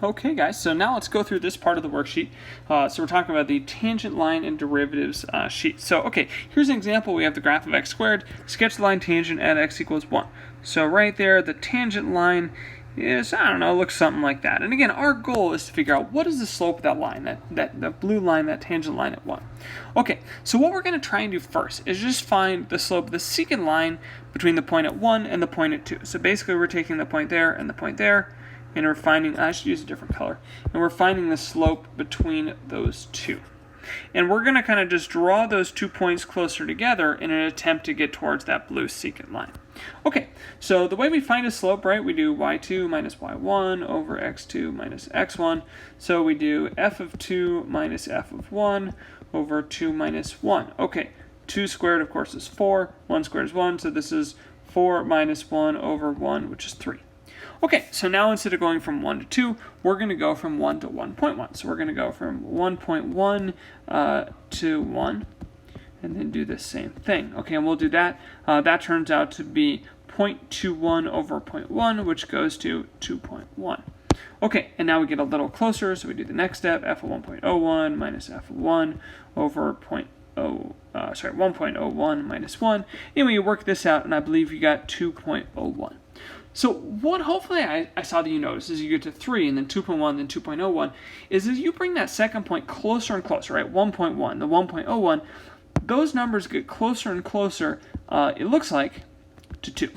Okay guys, so now let's go through this part of the worksheet. So we're talking about the tangent line and derivatives sheet. So okay, here's an example. We have the graph of x squared. Sketch the line tangent at x equals 1. So right there, the tangent line is, I don't know, looks something like that. And again, our goal is to figure out what is the slope of that line, that blue line, that tangent line at 1. Okay, so what we're going to try and do first is just find the slope of the secant line between the point at 1 and the point at 2. So basically we're taking the point there and the point there, and we're finding, I should use a different color, and we're finding the slope between those two. And we're going to kind of just draw those 2 points closer together in an attempt to get towards that blue secant line. Okay, so the way we find a slope, right, we do y2 minus y1 over x2 minus x1. So we do f of 2 minus f of 1 over 2 minus 1. Okay, 2 squared, of course, is 4. 1 squared is 1, so this is 4 minus 1 over 1, which is 3. Okay, so now instead of going from 1 to 2, we're going to go from 1 to 1.1. So we're going to go from 1.1 to 1, and then do the same thing. Okay, and we'll do that. That turns out to be 0.21 over 0.1, which goes to 2.1. Okay, and now we get a little closer, so we do the next step, f of 1.01 minus f of 1 over 1.01 minus 1. Anyway, you work this out, and I believe you got 2.01. So what hopefully I saw that you notice as you get to 3 and then 2.1 then 2.01 is as you bring that second point closer and closer, right? 1.1, the 1.01, those numbers get closer and closer, it looks like, to 2.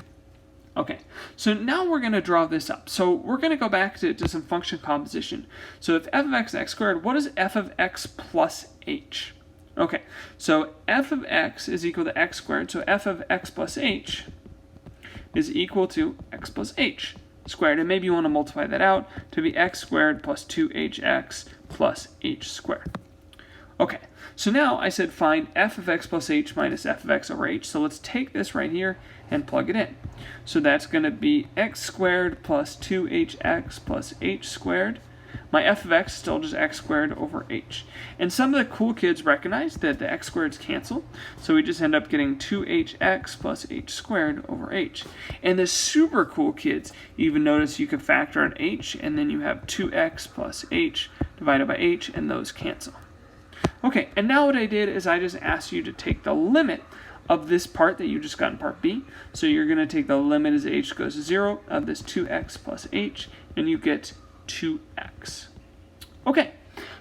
Okay, so now we're going to draw this up. So we're going to go back to some function composition. So if f of x is x squared, what is f of x plus h? Okay, so f of x is equal to x squared, so f of x plus h is equal to x plus h squared. And maybe you want to multiply that out to be x squared plus 2hx plus h squared. Okay, so now I said find f of x plus h minus f of x over h. So let's take this right here and plug it in. So that's going to be x squared plus 2hx plus h squared. My f of x is still just x squared over h. And some of the cool kids recognize that the x squareds cancel, so we just end up getting 2hx plus h squared over h. And the super cool kids even notice you can factor an h, and then you have 2x plus h divided by h, and those cancel. Okay, and now what I did is I just asked you to take the limit of this part that you just got in part B. So you're going to take the limit as h goes to 0 of this 2x plus h, and you get 2x. Okay,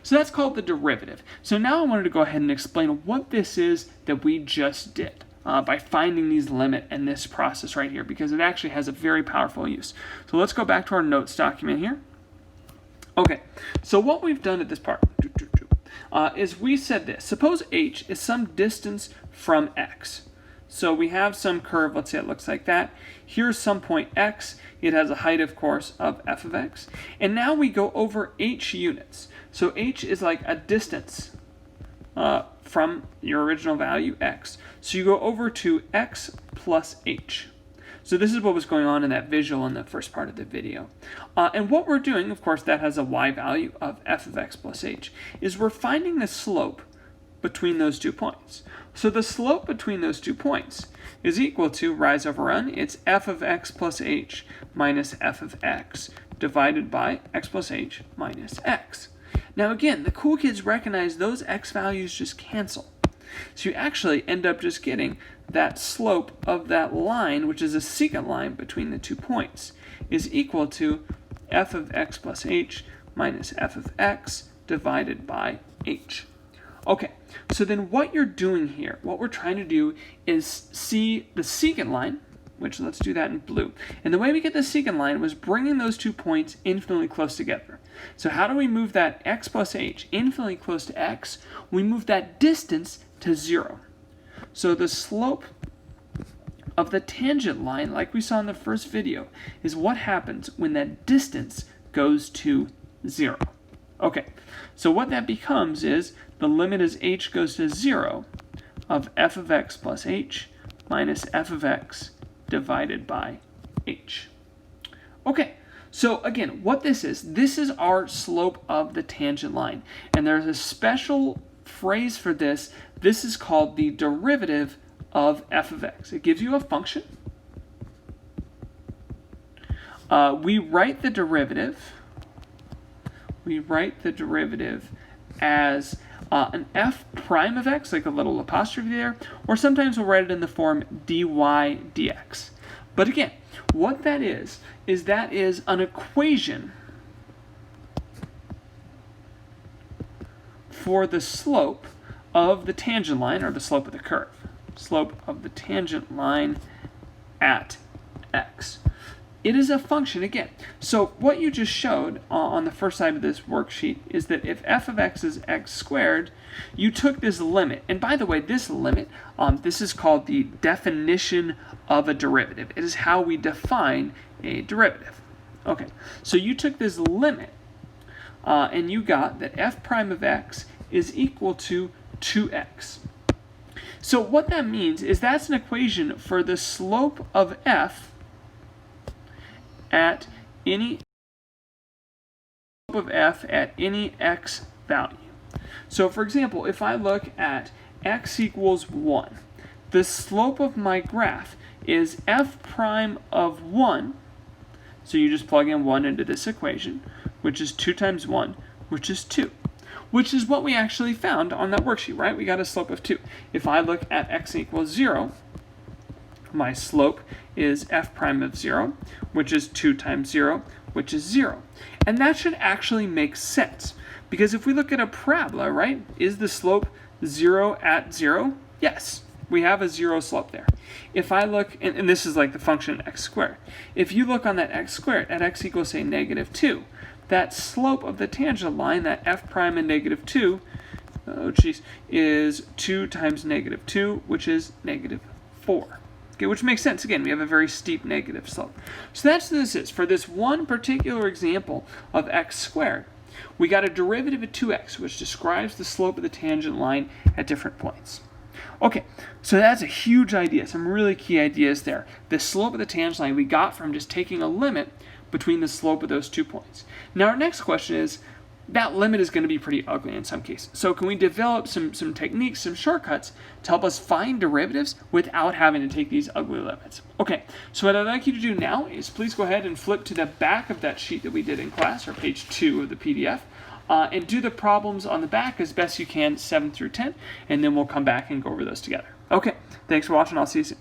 so that's called the derivative. So now I wanted to go ahead and explain what this is that we just did by finding these limit and this process right here, because it actually has a very powerful use. So let's go back to our notes document here. Okay, so what we've done at this part is we said this. Suppose h is some distance from x. So we have some curve, let's say it looks like that. Here's some point x. It has a height, of course, of f of x. And now we go over h units. So h is like a distance from your original value, x. So you go over to x plus h. So this is what was going on in that visual in the first part of the video. And what we're doing, of course, that has a y value of f of x plus h, is we're finding the slope between those 2 points. So the slope between those 2 points is equal to, rise over run, it's f of x plus h minus f of x divided by x plus h minus x. Now again, the cool kids recognize those x values just cancel. So you actually end up just getting that slope of that line, which is a secant line between the 2 points, is equal to f of x plus h minus f of x divided by h. Okay, so then what you're doing here, what we're trying to do is see the secant line, which let's do that in blue. And the way we get the secant line was bringing those 2 points infinitely close together. So how do we move that x plus h infinitely close to x? We move that distance to 0. So the slope of the tangent line, like we saw in the first video, is what happens when that distance goes to 0. Okay, so what that becomes is the limit as h goes to 0 of f of x plus h minus f of x divided by h. Okay, so again, what this is our slope of the tangent line. And there's a special phrase for this. This is called the derivative of f of x. It gives you a function. We write the derivative we write the derivative as an f prime of x, like a little apostrophe there, or sometimes we'll write it in the form dy dx. But again, what that is that is an equation for the slope of the tangent line, or the slope of the curve. Slope of the tangent line at x. It is a function again. So what you just showed on the first side of this worksheet is that if f of x is x squared, you took this limit. And by the way, this limit, this is called the definition of a derivative. It is how we define a derivative. Okay, so you took this limit and you got that f prime of x is equal to 2x. So what that means is that's an equation for the slope of f at any x value. So for example, if I look at x equals 1, the slope of my graph is f prime of 1, so you just plug in 1 into this equation, which is 2 times 1, which is 2. Which is what we actually found on that worksheet, right? We got a slope of 2. If I look at x equals 0, my slope is f prime of 0, which is 2 times 0, which is 0. And that should actually make sense, because if we look at a parabola, right, is the slope 0 at 0? Yes, we have a 0 slope there. If I look, and this is like the function x squared, if you look on that x squared at x equals, say, -2, that slope of the tangent line, that f prime and -2, is 2 times -2, which is -4. Okay, which makes sense. Again, we have a very steep negative slope. So that's what this is. For this one particular example of x squared, we got a derivative of 2x, which describes the slope of the tangent line at different points. Okay, so that's a huge idea, some really key ideas there. The slope of the tangent line we got from just taking a limit between the slope of those 2 points. Now our next question is, that limit is going to be pretty ugly in some cases. So can we develop some techniques, some shortcuts to help us find derivatives without having to take these ugly limits? Okay, so what I'd like you to do now is please go ahead and flip to the back of that sheet that we did in class, or page 2 of the PDF, and do the problems on the back as best you can, 7 through 10, and then we'll come back and go over those together. Okay, thanks for watching. I'll see you soon.